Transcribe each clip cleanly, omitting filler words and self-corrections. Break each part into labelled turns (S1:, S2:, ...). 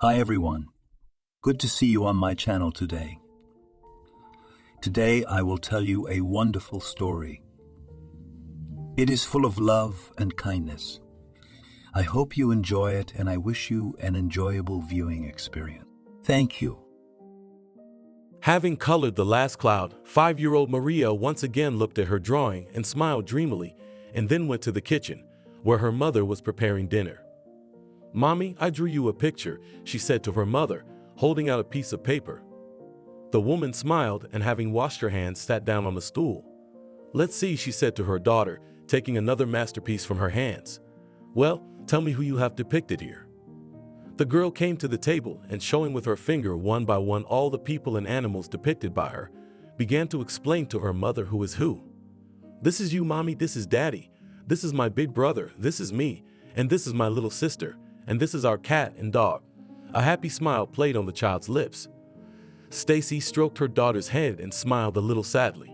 S1: Hi everyone, good to see you on my channel today. Today I will tell you a wonderful story. It is full of love and kindness. I hope you enjoy it and I wish you an enjoyable viewing experience. Thank you.
S2: Having colored the last cloud, 5-year-old Maria once again looked at her drawing and smiled dreamily, and then went to the kitchen, where her mother was preparing dinner. "Mommy, I drew you a picture," she said to her mother, holding out a piece of paper. The woman smiled and, having washed her hands, sat down on the stool. "Let's see," she said to her daughter, taking another masterpiece from her hands. "Well, tell me who you have depicted here." The girl came to the table and, showing with her finger one by one all the people and animals depicted by her, began to explain to her mother who is who. "This is you, Mommy, this is Daddy, this is my big brother, this is me, and this is my little sister, and this is our cat and dog." A happy smile played on the child's lips. Stacy stroked her daughter's head and smiled a little sadly.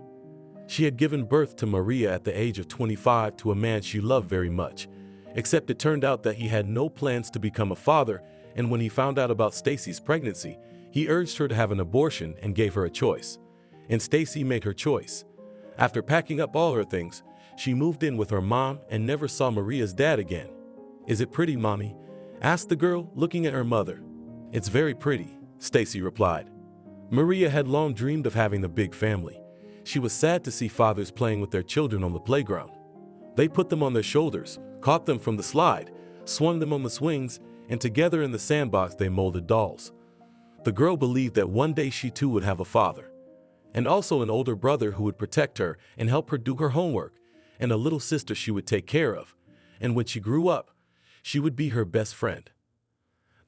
S2: She had given birth to Maria at the age of 25 to a man she loved very much, except it turned out that he had no plans to become a father, and when he found out about Stacy's pregnancy, he urged her to have an abortion and gave her a choice. And Stacy made her choice. After packing up all her things, she moved in with her mom and never saw Maria's dad again. "Is it pretty, Mommy?" asked the girl, looking at her mother. "It's very pretty," Stacy replied. Maria had long dreamed of having a big family. She was sad to see fathers playing with their children on the playground. They put them on their shoulders, caught them from the slide, swung them on the swings, and together in the sandbox they molded dolls. The girl believed that one day she too would have a father, and also an older brother who would protect her and help her do her homework, and a little sister she would take care of, and when she grew up, she would be her best friend.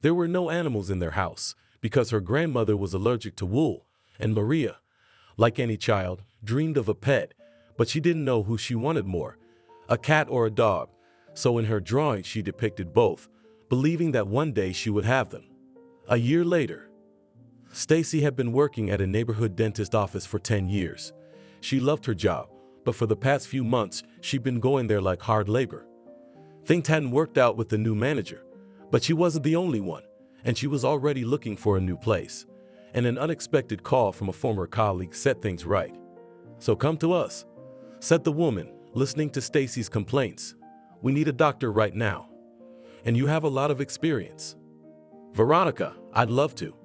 S2: There were no animals in their house because her grandmother was allergic to wool, and Maria, like any child, dreamed of a pet, but she didn't know who she wanted more, a cat or a dog, so in her drawing she depicted both, believing that one day she would have them. A year later, Stacy had been working at a neighborhood dentist office for 10 years. She loved her job, but for the past few months she'd been going there like hard labor. Things hadn't worked out with the new manager, but she wasn't the only one, and she was already looking for a new place. And an unexpected call from a former colleague set things right. "So come to us," said the woman, listening to Stacy's complaints. "We need a doctor right now. And you have a lot of experience." "Veronica, I'd love to."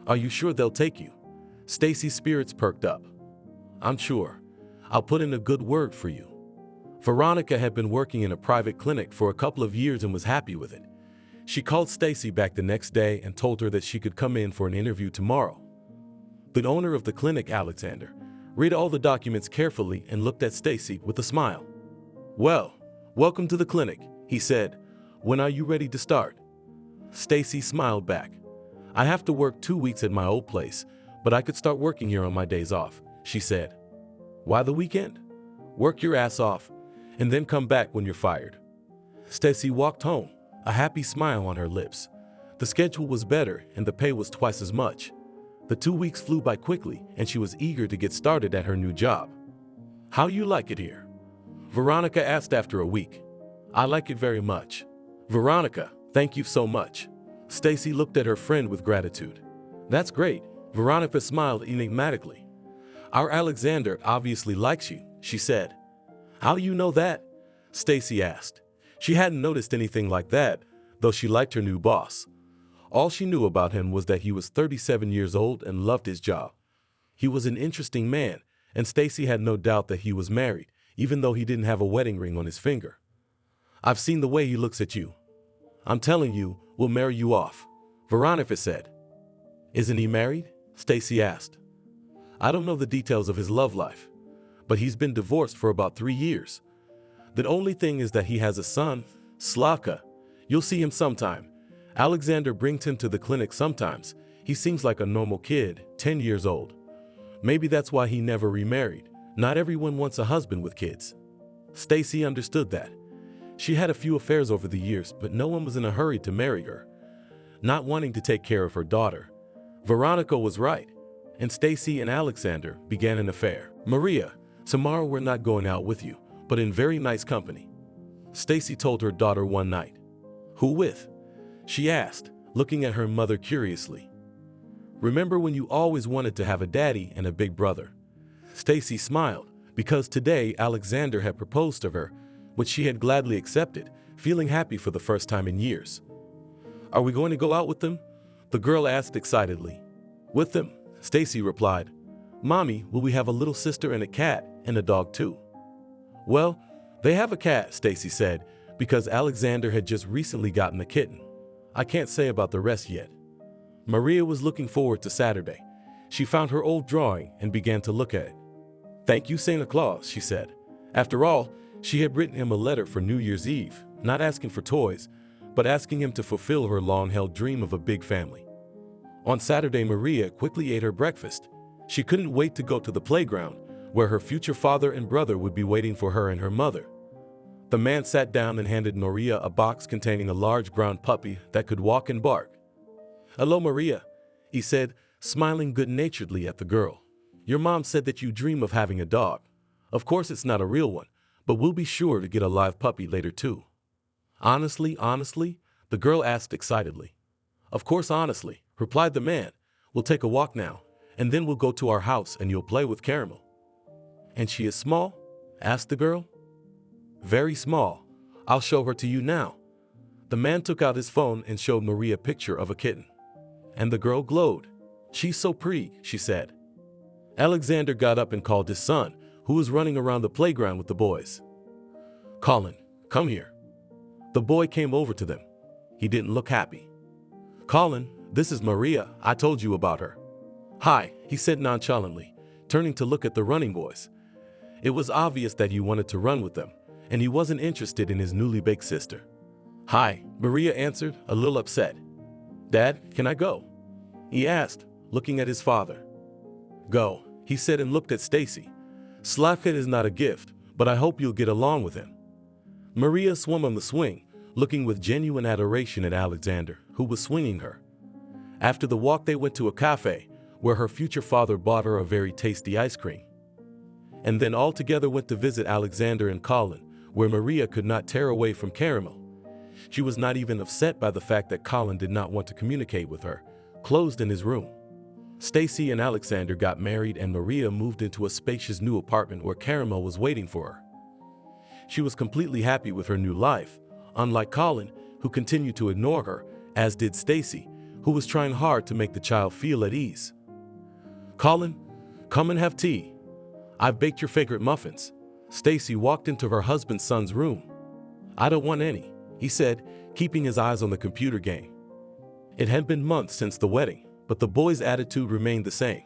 S2: "Are you sure they'll take you?" Stacy's spirits perked up. "I'm sure. I'll put in a good word for you." Veronica had been working in a private clinic for a couple of years and was happy with it. She called Stacy back the next day and told her that she could come in for an interview tomorrow. The owner of the clinic, Alexander, read all the documents carefully and looked at Stacy with a smile. "Well, welcome to the clinic," he said. "When are you ready to start?" Stacy smiled back. "I have to work 2 weeks at my old place, but I could start working here on my days off," she said. "Why the weekend? Work your ass off, and then come back when you're fired." Stacy walked home, a happy smile on her lips. The schedule was better and the pay was twice as much. The 2 weeks flew by quickly and she was eager to get started at her new job. "How you like it here?" Veronica asked after a week. "I like it very much." "Veronica, thank you so much." Stacy looked at her friend with gratitude. "That's great." Veronica smiled enigmatically. "Our Alexander obviously likes you," she said. "How do you know that?" Stacy asked. She hadn't noticed anything like that, though she liked her new boss. All she knew about him was that he was 37 years old and loved his job. He was an interesting man, and Stacy had no doubt that he was married, even though he didn't have a wedding ring on his finger. "I've seen the way he looks at you. I'm telling you, we'll marry you off," Veronica said. "Isn't he married?" Stacy asked. "I don't know the details of his love life, but he's been divorced for about 3 years. The only thing is that he has a son, Slavka. You'll see him sometime. Alexander brings him to the clinic sometimes. He seems like a normal kid, 10 years old. Maybe that's why he never remarried. Not everyone wants a husband with kids." Stacy understood that. She had a few affairs over the years, but no one was in a hurry to marry her, not wanting to take care of her daughter. Veronica was right, and Stacy and Alexander began an affair. "Maria, tomorrow we're not going out with you, but in very nice company," Stacy told her daughter one night. "Who with?" she asked, looking at her mother curiously. "Remember when you always wanted to have a daddy and a big brother?" Stacy smiled, because today Alexander had proposed to her, which she had gladly accepted, feeling happy for the first time in years. "Are we going to go out with them?" the girl asked excitedly. "With them," Stacy replied. "Mommy, will we have a little sister and a cat and a dog too?" "Well, they have a cat," Stacy said, because Alexander had just recently gotten a kitten. "I can't say about the rest yet." Maria was looking forward to Saturday. She found her old drawing and began to look at it. "Thank you, Santa Claus," she said. After all, she had written him a letter for New Year's Eve, not asking for toys, but asking him to fulfill her long-held dream of a big family. On Saturday, Maria quickly ate her breakfast. She couldn't wait to go to the playground, where her future father and brother would be waiting for her and her mother. The man sat down and handed Maria a box containing a large brown puppy that could walk and bark. "Hello, Maria," he said, smiling good-naturedly at the girl. "Your mom said that you dream of having a dog. Of course it's not a real one, but we'll be sure to get a live puppy later too." Honestly?" the girl asked excitedly. "Of course honestly," replied the man. "We'll take a walk now, and then we'll go to our house and you'll play with Caramel." "And she is small?" asked the girl. "Very small. I'll show her to you now." The man took out his phone and showed Maria a picture of a kitten. And the girl glowed. "She's so pretty," she said. Alexander got up and called his son, who was running around the playground with the boys. "Colin, come here." The boy came over to them. He didn't look happy. "Colin, this is Maria. I told you about her." "Hi," he said nonchalantly, turning to look at the running boys. It was obvious that he wanted to run with them, and he wasn't interested in his newly baked sister. "Hi," Maria answered, a little upset. "Dad, can I go?" he asked, looking at his father. "Go," he said and looked at Stacy. "Slavka is not a gift, but I hope you'll get along with him." Maria swung on the swing, looking with genuine adoration at Alexander, who was swinging her. After the walk, they went to a cafe, where her future father bought her a very tasty ice cream. And then all together went to visit Alexander and Colin, where Maria could not tear away from Caramel. She was not even upset by the fact that Colin did not want to communicate with her, closed in his room. Stacy and Alexander got married and Maria moved into a spacious new apartment where Caramel was waiting for her. She was completely happy with her new life, unlike Colin, who continued to ignore her, as did Stacy, who was trying hard to make the child feel at ease. "Colin, come and have tea. I've baked your favorite muffins." Stacy walked into her husband's son's room. "I don't want any," he said, keeping his eyes on the computer game. It had been months since the wedding, but the boy's attitude remained the same.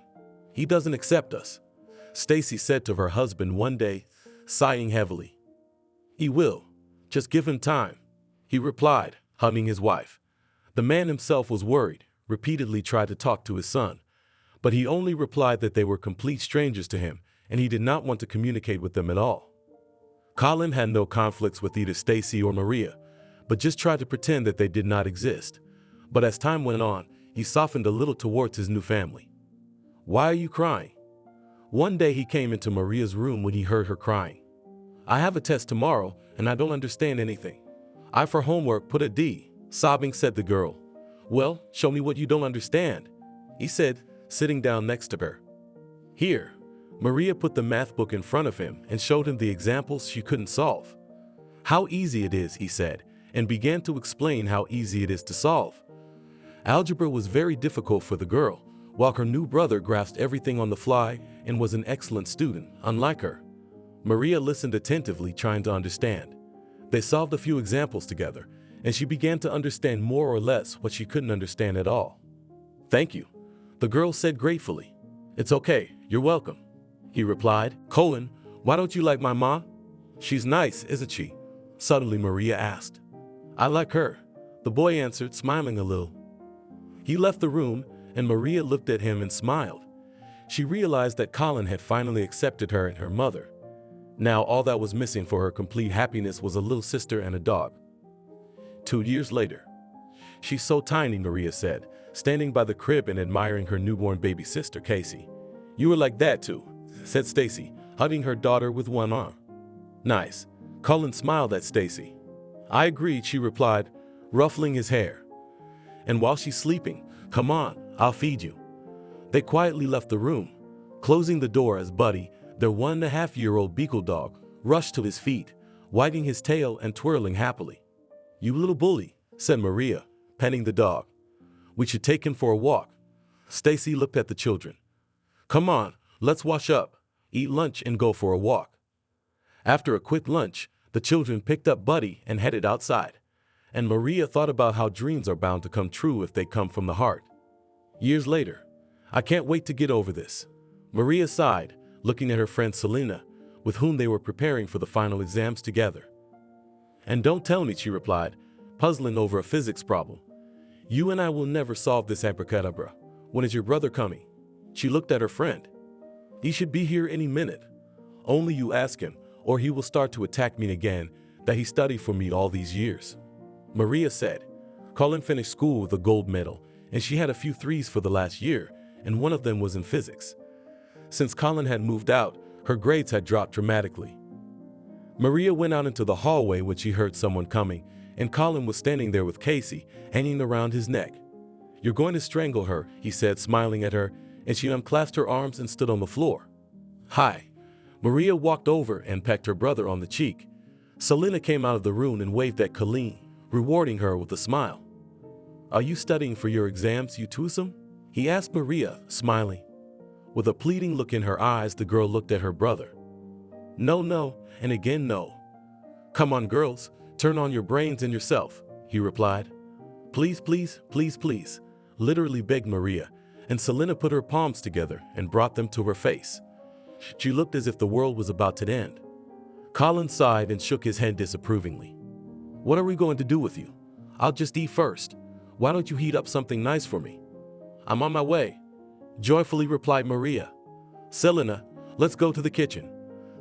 S2: "He doesn't accept us," Stacy said to her husband one day, sighing heavily. "He will. Just give him time," he replied, hugging his wife. The man himself was worried, repeatedly tried to talk to his son, but he only replied that they were complete strangers to him and he did not want to communicate with them at all. Colin had no conflicts with either Stacy or Maria, but just tried to pretend that they did not exist. But as time went on, he softened a little towards his new family. "Why are you crying?" One day he came into Maria's room when he heard her crying. "I have a test tomorrow and I don't understand anything. I for homework put a D," sobbing said the girl. "Well, show me what you don't understand," he said, sitting down next to her. "Here." Maria put the math book in front of him and showed him the examples she couldn't solve. "How easy it is," he said, and began to explain how easy it is to solve. Algebra was very difficult for the girl, while her new brother grasped everything on the fly and was an excellent student, unlike her. Maria listened attentively, trying to understand. They solved a few examples together, and she began to understand more or less what she couldn't understand at all. "Thank you," the girl said gratefully. "It's okay, you're welcome," he replied. "Colin, why don't you like my mom? She's nice, isn't she?" suddenly Maria asked. "I like her," the boy answered, smiling a little. He left the room, and Maria looked at him and smiled. She realized that Colin had finally accepted her and her mother. Now all that was missing for her complete happiness was a little sister and a dog. 2 years later. "She's so tiny," Maria said, standing by the crib and admiring her newborn baby sister, Casey. "You were like that too," said Stacy, hugging her daughter with one arm. "Nice." Colin smiled at Stacy. "I agreed," she replied, ruffling his hair. And while she's sleeping, come on, I'll feed you. They quietly left the room, closing the door as Buddy, their 1.5-year-old beagle dog, rushed to his feet, wagging his tail and twirling happily. You little bully, said Maria, petting the dog. We should take him for a walk. Stacy looked at the children. Come on, let's wash up, eat lunch and go for a walk. After a quick lunch, the children picked up Buddy and headed outside. And Maria thought about how dreams are bound to come true if they come from the heart. Years later, I can't wait to get over this. Maria sighed, looking at her friend Selena, with whom they were preparing for the final exams together. And don't tell me, she replied, puzzling over a physics problem. You and I will never solve this abracadabra. When is your brother coming? She looked at her friend. He should be here any minute. Only you ask him, or he will start to attack me again, that he studied for me all these years. Maria said. Colin finished school with a gold medal, and she had a few threes for the last year, and one of them was in physics. Since Colin had moved out, her grades had dropped dramatically. Maria went out into the hallway when she heard someone coming, and Colin was standing there with Casey, hanging around his neck. You're going to strangle her, he said, smiling at her, and she unclasped her arms and stood on the floor. Hi. Maria walked over and pecked her brother on the cheek. Selena came out of the room and waved at Colleen, rewarding her with a smile. Are you studying for your exams, you twosome? He asked Maria, smiling. With a pleading look in her eyes, the girl looked at her brother. No, and again no. Come on, girls, turn on your brains and yourself, he replied. Please, literally begged Maria, and Selena put her palms together and brought them to her face. She looked as if the world was about to end. Colin sighed and shook his head disapprovingly. What are we going to do with you? I'll just eat first. Why don't you heat up something nice for me? I'm on my way, joyfully replied Maria. Selena, let's go to the kitchen.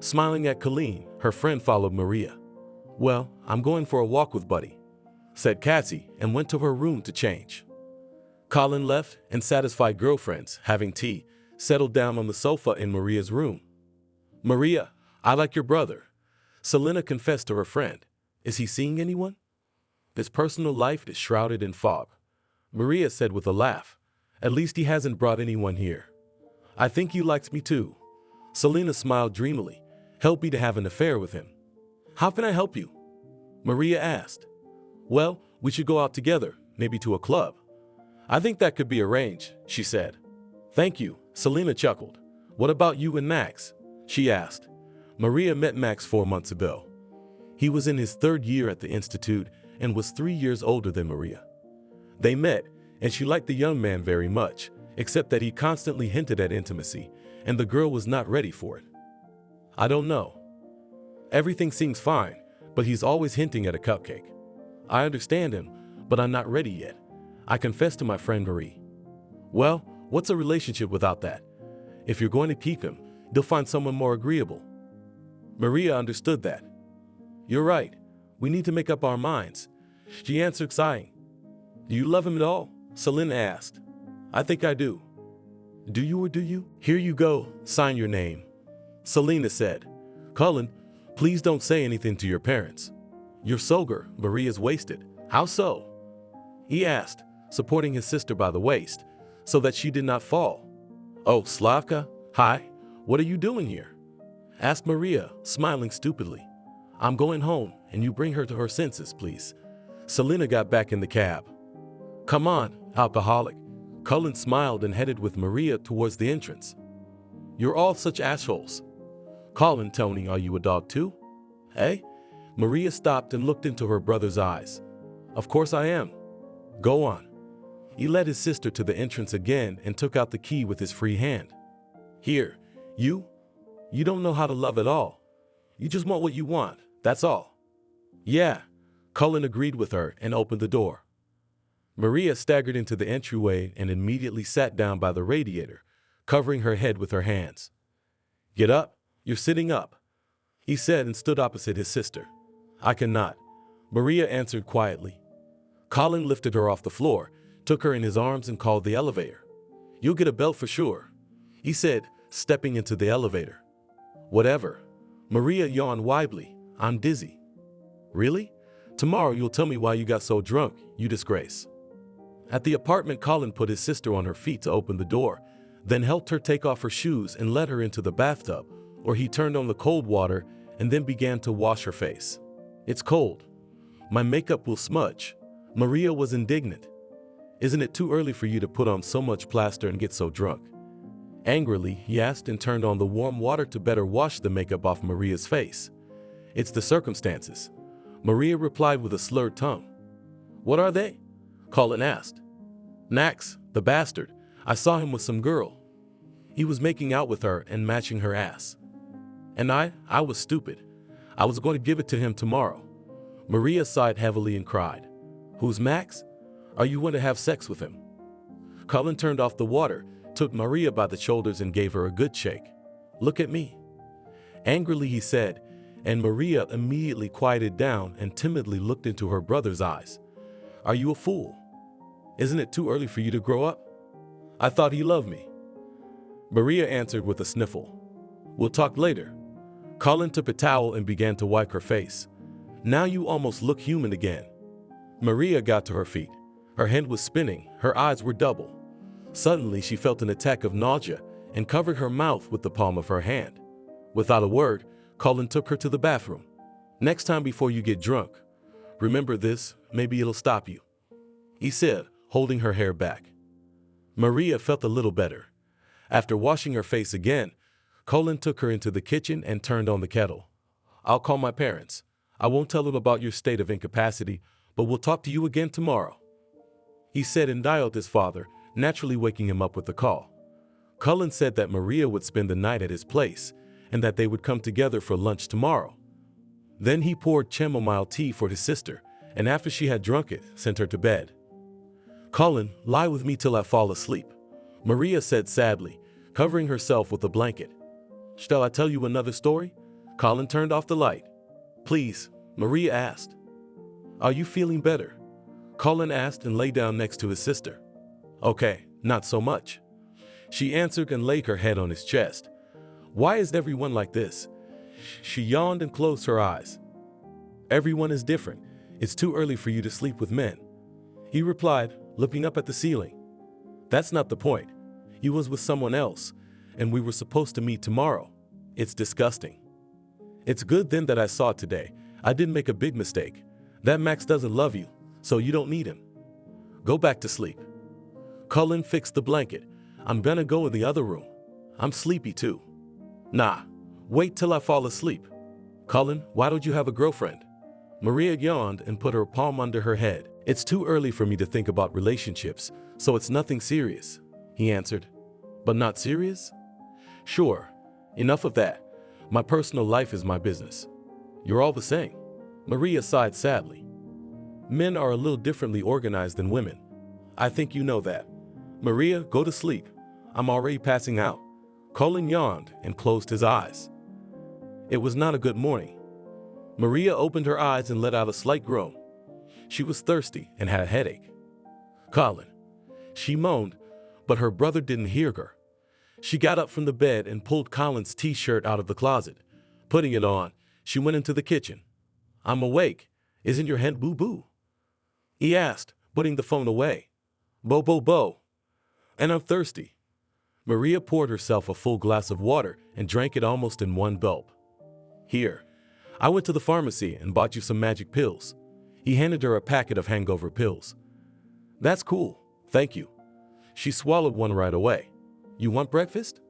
S2: Smiling at Colleen, her friend followed Maria. Well, I'm going for a walk with Buddy, said Cassie, and went to her room to change. Colin left, and satisfied girlfriends, having tea, settled down on the sofa in Maria's room. Maria, I like your brother, Selena confessed to her friend. Is he seeing anyone? His personal life is shrouded in fog, Maria said with a laugh. At least he hasn't brought anyone here. I think he likes me too. Selena smiled dreamily. Help me to have an affair with him. How can I help you? Maria asked. Well, we should go out together, maybe to a club. I think that could be arranged, she said. Thank you, Selena chuckled. What about you and Max? She asked. Maria met Max 4 months ago. He was in his 3rd year at the institute and was 3 years older than Maria. They met, and she liked the young man very much, except that he constantly hinted at intimacy, and the girl was not ready for it. I don't know. Everything seems fine, but he's always hinting at a cupcake. I understand him, but I'm not ready yet, I confessed to my friend Marie. Well, what's a relationship without that? If you're going to keep him, you'll find someone more agreeable. Maria understood that. You're right. We need to make up our minds, she answered, sighing. Do you love him at all? Selena asked. I think I do. Do you or do you? Here you go, sign your name. Selena said. Colin, please don't say anything to your parents. You're sober, Maria's wasted. How so? He asked, supporting his sister by the waist, so that she did not fall. Oh, Slavka, hi, what are you doing here? Asked Maria, smiling stupidly. I'm going home, and you bring her to her senses, please. Selena got back in the cab. Come on, alcoholic. Colin smiled and headed with Maria towards the entrance. You're all such assholes. Colin, Tony, are you a dog too? Eh? Maria stopped and looked into her brother's eyes. Of course I am. Go on. He led his sister to the entrance again and took out the key with his free hand. Here, you don't know how to love at all. You just want what you want, that's all. Yeah, Colin agreed with her and opened the door. Maria staggered into the entryway and immediately sat down by the radiator, covering her head with her hands. Get up, you're sitting up, he said and stood opposite his sister. I cannot, Maria answered quietly. Colin lifted her off the floor, took her in his arms and called the elevator. You'll get a belt for sure, he said, stepping into the elevator. Whatever. Maria yawned widely. I'm dizzy. Really? Tomorrow you'll tell me why you got so drunk, you disgrace. At the apartment, Colin put his sister on her feet to open the door, then helped her take off her shoes and led her into the bathtub, where he turned on the cold water and then began to wash her face. "It's cold. My makeup will smudge." Maria was indignant. "Isn't it too early for you to put on so much plaster and get so drunk?" Angrily, he asked and turned on the warm water to better wash the makeup off Maria's face. "It's the circumstances," Maria replied with a slurred tongue. "What are they?" Colin asked. "Max, the bastard. I saw him with some girl. He was making out with her and matching her ass. And I was stupid. I was going to give it to him tomorrow." Maria sighed heavily and cried. "Who's Max? Are you going to have sex with him?" Colin turned off the water, took Maria by the shoulders and gave her a good shake. "Look at me." Angrily he said, and Maria immediately quieted down and timidly looked into her brother's eyes. "Are you a fool? Isn't it too early for you to grow up? I thought he loved me." Maria answered with a sniffle. "We'll talk later." Colin took a towel and began to wipe her face. "Now you almost look human again." Maria got to her feet. Her head was spinning, her eyes were double. Suddenly she felt an attack of nausea and covered her mouth with the palm of her hand. Without a word, Colin took her to the bathroom. "Next time before you get drunk, remember this, maybe it'll stop you," he said, holding her hair back. Maria felt a little better. After washing her face again, Colin took her into the kitchen and turned on the kettle. "I'll call my parents. I won't tell them about your state of incapacity, but we'll talk to you again tomorrow," he said and dialed his father, naturally waking him up with the call. Colin said that Maria would spend the night at his place and that they would come together for lunch tomorrow. Then he poured chamomile tea for his sister, and after she had drunk it, sent her to bed. "Colin, lie with me till I fall asleep," Maria said sadly, covering herself with a blanket. "Shall I tell you another story?" Colin turned off the light. "Please," Maria asked. "Are you feeling better?" Colin asked and lay down next to his sister. "Okay, not so much," she answered and laid her head on his chest. "Why is everyone like this?" She yawned and closed her eyes. "Everyone is different. It's too early for you to sleep with men," he replied, looking up at the ceiling. "That's not the point. You was with someone else, and we were supposed to meet tomorrow. It's disgusting. It's good then that I saw it today. I didn't make a big mistake. That Max doesn't love you, so you don't need him. Go back to sleep." Colin fixed the blanket. "I'm gonna go in the other room. I'm sleepy too." "Nah, wait till I fall asleep." "Colin, why don't you have a girlfriend?" Maria yawned and put her palm under her head. "It's too early for me to think about relationships, so it's nothing serious," he answered. "But not serious?" "Sure. Enough of that. My personal life is my business." "You're all the same." Maria sighed sadly. "Men are a little differently organized than women. I think you know that. Maria, go to sleep. I'm already passing out." Colin yawned and closed his eyes. It was not a good morning. Maria opened her eyes and let out a slight groan. She was thirsty and had a headache. "Colin," she moaned, but her brother didn't hear her. She got up from the bed and pulled Colin's t-shirt out of the closet. Putting it on, she went into the kitchen. "I'm awake. Isn't your head boo-boo?" he asked, putting the phone away. Bo. And I'm thirsty." Maria poured herself a full glass of water and drank it almost in one gulp. "Here, I went to the pharmacy and bought you some magic pills." He handed her a packet of hangover pills. "That's cool, thank you." She swallowed one right away. "You want breakfast?"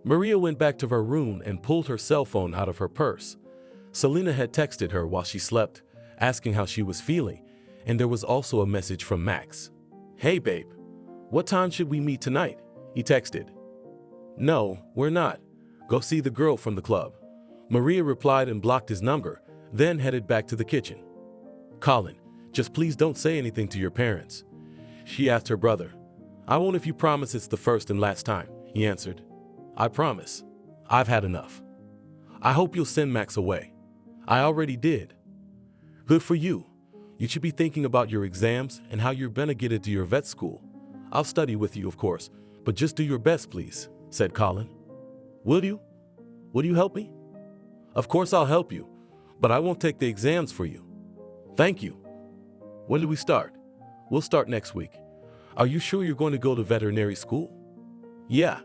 S2: Maria went back to her room and pulled her cell phone out of her purse. Selena had texted her while she slept, asking how she was feeling, and there was also a message from Max. "Hey babe, what time should we meet tonight?" he texted. "No, we're not. Go see the girl from the club." Maria replied and blocked his number, then headed back to the kitchen. "Colin, just please don't say anything to your parents," she asked her brother. "I won't if you promise it's the first and last time," he answered. "I promise. I've had enough. I hope you'll send Max away." "I already did." "Good for you. You should be thinking about your exams and how you're gonna get into your vet school. I'll study with you, of course, but just do your best, please," said Colin. "Will you? Will you help me?" "Of course I'll help you, but I won't take the exams for you." "Thank you. When do we start?" We'll start next week. Are you sure you're going to go to veterinary school? Yeah.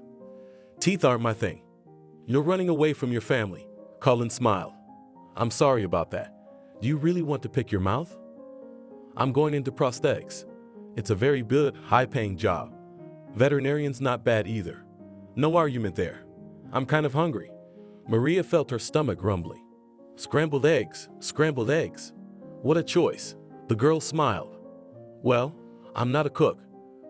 S2: Teeth aren't my thing. You're running away from your family. Colin smiled. I'm sorry about that. Do you really want to pick your mouth? I'm going into prosthetics. It's a very good, high-paying job. Veterinarian's not bad either. No argument there. I'm kind of hungry. Maria felt her stomach rumbling. Scrambled eggs, scrambled eggs. What a choice. The girl smiled. Well, I'm not a cook.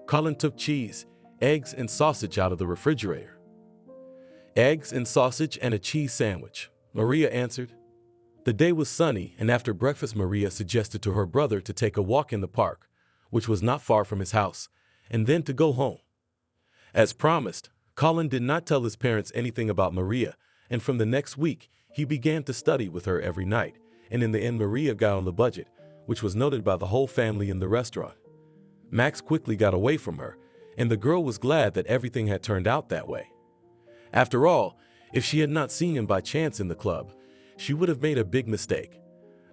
S2: Colin took cheese, eggs, and sausage out of the refrigerator. Eggs and sausage and a cheese sandwich, Maria answered. The day was sunny, and after breakfast Maria suggested to her brother to take a walk in the park, which was not far from his house, and then to go home. As promised, Colin did not tell his parents anything about Maria, and from the next week, he began to study with her every night, and in the end Maria got on the budget, which was noted by the whole family in the restaurant. Max quickly got away from her, and the girl was glad that everything had turned out that way. After all, if she had not seen him by chance in the club, she would have made a big mistake.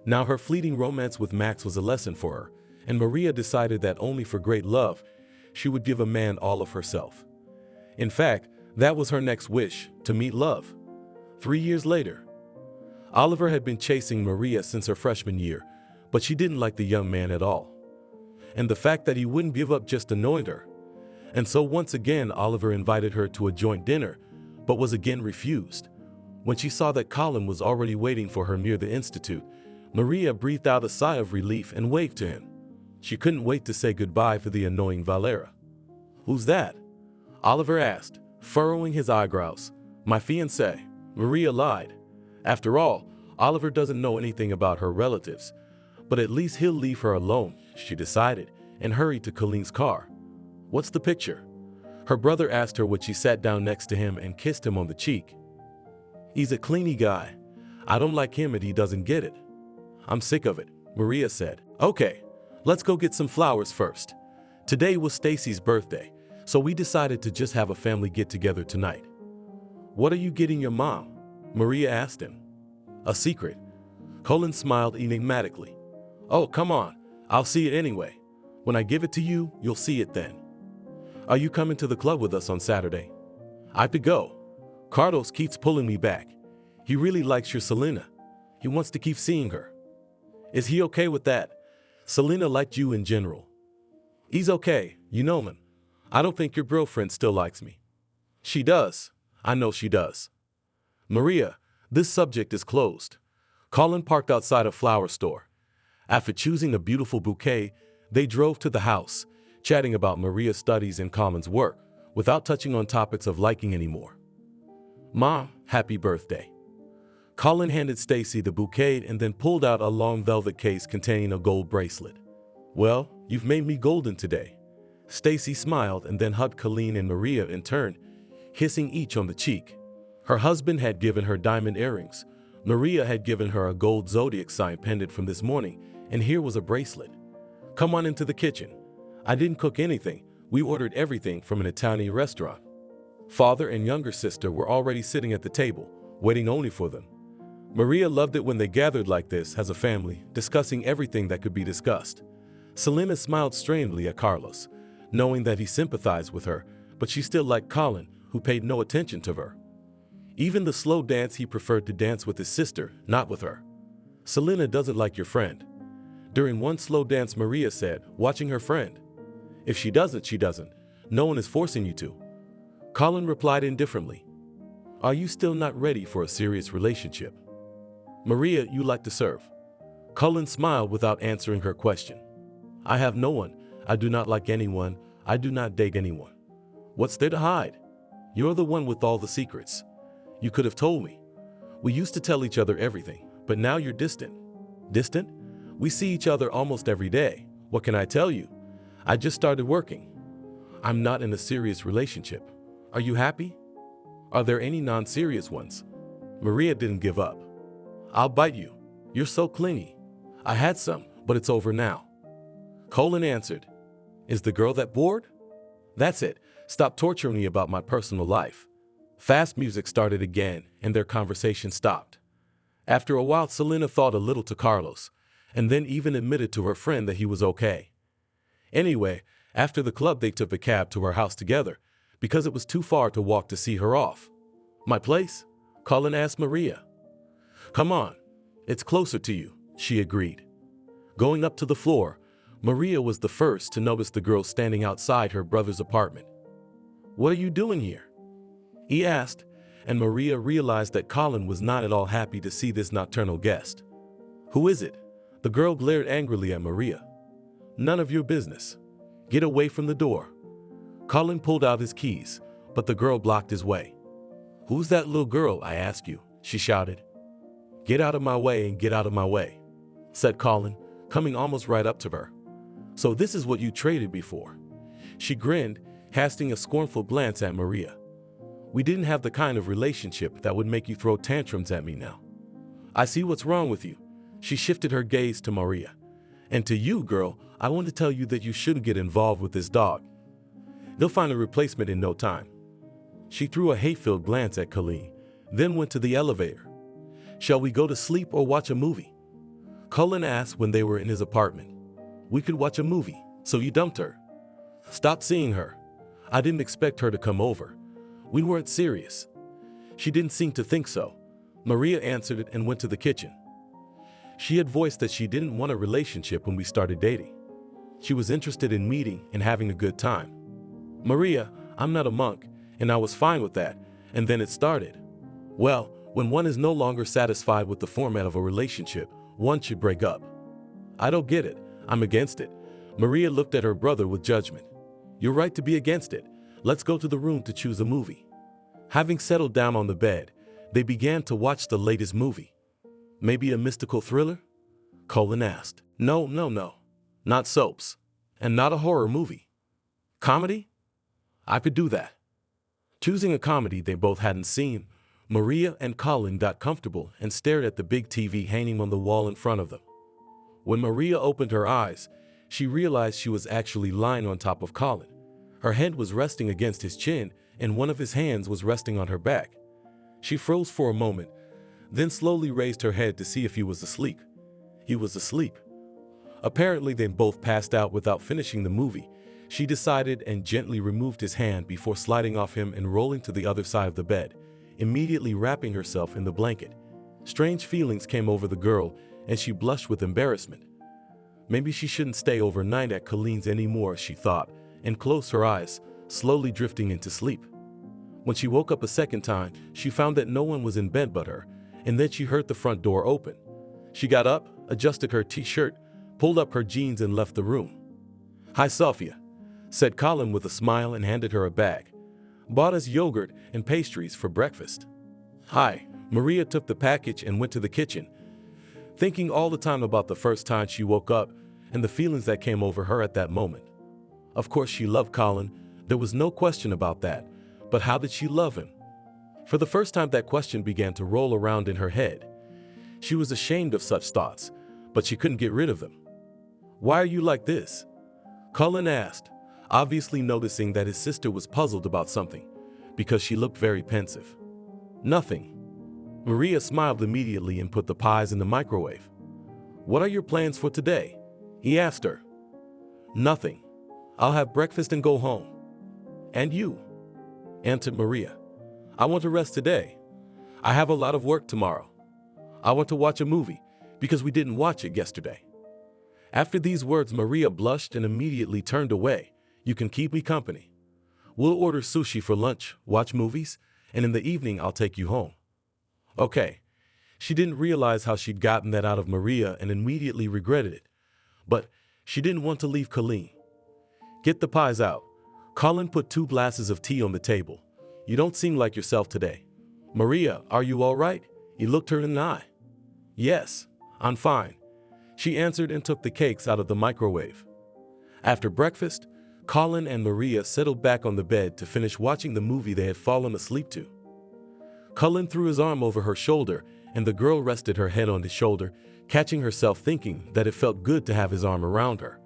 S2: Now her fleeting romance with Max was a lesson for her, and Maria decided that only for great love, she would give a man all of herself. In fact, that was her next wish, to meet love. 3 years later, Oliver had been chasing Maria since her freshman year, but she didn't like the young man at all. And the fact that he wouldn't give up just annoyed her. And so once again, Oliver invited her to a joint dinner, but was again refused. When she saw that Colin was already waiting for her near the institute, Maria breathed out a sigh of relief and waved to him. She couldn't wait to say goodbye for the annoying Valera. Who's that? Oliver asked, furrowing his eyebrows. My fiancé. Maria lied. After all, Oliver doesn't know anything about her relatives, but at least he'll leave her alone, she decided, and hurried to Colleen's car. What's the picture? Her brother asked her when she sat down next to him and kissed him on the cheek. He's a cleany guy. I don't like him and he doesn't get it. I'm sick of it, Maria said. Okay, let's go get some flowers first. Today was Stacy's birthday, so we decided to just have a family get-together tonight. What are you getting your mom? Maria asked him. A secret. Colin smiled enigmatically. Oh, come on. I'll see it anyway. When I give it to you, you'll see it then. Are you coming to the club with us on Saturday? I could go. Carlos keeps pulling me back. He really likes your Selena. He wants to keep seeing her. Is he okay with that? Selena liked you in general. He's okay. You know him. I don't think your girlfriend still likes me. She does. I know she does. Maria, this subject is closed. Colin parked outside a flower store. After choosing a beautiful bouquet, they drove to the house, chatting about Maria's studies and Colin's work, without touching on topics of liking anymore. Mom, happy birthday. Colin handed Stacy the bouquet and then pulled out a long velvet case containing a gold bracelet. Well, you've made me golden today. Stacy smiled and then hugged Colleen and Maria in turn, kissing each on the cheek. Her husband had given her diamond earrings. Maria had given her a gold zodiac sign pendant from this morning, and here was a bracelet. Come on into the kitchen. I didn't cook anything. We ordered everything from an Italian restaurant. Father and younger sister were already sitting at the table, waiting only for them. Maria loved it when they gathered like this as a family, discussing everything that could be discussed. Selena smiled strangely at Carlos, knowing that he sympathized with her, but she still liked Colin, who paid no attention to her. Even the slow dance he preferred to dance with his sister, not with her. Selena doesn't like your friend. During one slow dance, Maria said, watching her friend. If she doesn't, she doesn't. No one is forcing you to. Colin replied indifferently. Are you still not ready for a serious relationship? Maria, you like to serve. Colin smiled without answering her question. I have no one. I do not like anyone. I do not date anyone. What's there to hide? You're the one with all the secrets. You could have told me. We used to tell each other everything, but now you're distant. Distant? We see each other almost every day. What can I tell you? I just started working. I'm not in a serious relationship. Are you happy? Are there any non-serious ones? Maria didn't give up. I'll bite you. You're so clingy. I had some, but it's over now. Colin answered. Is the girl that bored? That's it. Stop torturing me about my personal life. Fast music started again, and their conversation stopped. After a while, Selena thought a little to Carlos, and then even admitted to her friend that he was okay. Anyway, after the club they took a cab to her house together because it was too far to walk to see her off. My place? Colin asked Maria. Come on, it's closer to you, she agreed. Going up to the floor, Maria was the first to notice the girl standing outside her brother's apartment. What are you doing here? He asked, and Maria realized that Colin was not at all happy to see this nocturnal guest. Who is it? The girl glared angrily at Maria. None of your business. Get away from the door. Colin pulled out his keys, but the girl blocked his way. Who's that little girl, I ask you? She shouted. Get out of my way and get out of my way, said Colin, coming almost right up to her. So this is what you traded me for. She grinned, casting a scornful glance at Maria. We didn't have the kind of relationship that would make you throw tantrums at me now. I see what's wrong with you. She shifted her gaze to Maria. And to you, girl, I want to tell you that you shouldn't get involved with this dog. They'll find a replacement in no time. She threw a hate-filled glance at Colleen, then went to the elevator. Shall we go to sleep or watch a movie? Colin asked when they were in his apartment. We could watch a movie, so you dumped her. Stop seeing her. I didn't expect her to come over. We weren't serious. She didn't seem to think so. Maria answered it and went to the kitchen. She had voiced that she didn't want a relationship when we started dating. She was interested in meeting and having a good time. Maria, I'm not a monk, and I was fine with that, and then it started. Well, when one is no longer satisfied with the format of a relationship, one should break up. I don't get it. I'm against it. Maria looked at her brother with judgment. You're right to be against it. Let's go to the room to choose a movie. Having settled down on the bed, they began to watch the latest movie. Maybe a mystical thriller? Colin asked. No. Not soaps. And not a horror movie. Comedy? I could do that. Choosing a comedy they both hadn't seen, Maria and Colin got comfortable and stared at the big TV hanging on the wall in front of them. When Maria opened her eyes, she realized she was actually lying on top of Colin. Her head was resting against his chin, and one of his hands was resting on her back. She froze for a moment, then slowly raised her head to see if he was asleep. He was asleep. Apparently, they both passed out without finishing the movie. She decided and gently removed his hand before sliding off him and rolling to the other side of the bed, immediately wrapping herself in the blanket. Strange feelings came over the girl, and she blushed with embarrassment. Maybe she shouldn't stay overnight at Colleen's anymore, she thought, and closed her eyes, slowly drifting into sleep. When she woke up a second time, she found that no one was in bed but her, and then she heard the front door open. She got up, adjusted her t-shirt, pulled up her jeans and left the room. Hi, Sophia, said Colin with a smile and handed her a bag. Bought us yogurt and pastries for breakfast. Hi, Maria took the package and went to the kitchen, thinking all the time about the first time she woke up and the feelings that came over her at that moment. Of course, she loved Colin. There was no question about that. But how did she love him? For the first time, that question began to roll around in her head. She was ashamed of such thoughts, but she couldn't get rid of them. Why are you like this? Colin asked, obviously noticing that his sister was puzzled about something, because she looked very pensive. Nothing. Maria smiled immediately and put the pies in the microwave. What are your plans for today? He asked her. Nothing. I'll have breakfast and go home. And you? Answered Maria. I want to rest today. I have a lot of work tomorrow. I want to watch a movie because we didn't watch it yesterday. After these words, Maria blushed and immediately turned away. You can keep me company. We'll order sushi for lunch, watch movies, and in the evening I'll take you home. Okay. She didn't realize how she'd gotten that out of Maria and immediately regretted it. But she didn't want to leave Colleen. Get the pies out. Colin put 2 glasses of tea on the table. You don't seem like yourself today. Maria, are you all right? He looked her in the eye. Yes, I'm fine. She answered and took the cakes out of the microwave. After breakfast, Colin and Maria settled back on the bed to finish watching the movie they had fallen asleep to. Colin threw his arm over her shoulder, and the girl rested her head on his shoulder, catching herself thinking that it felt good to have his arm around her.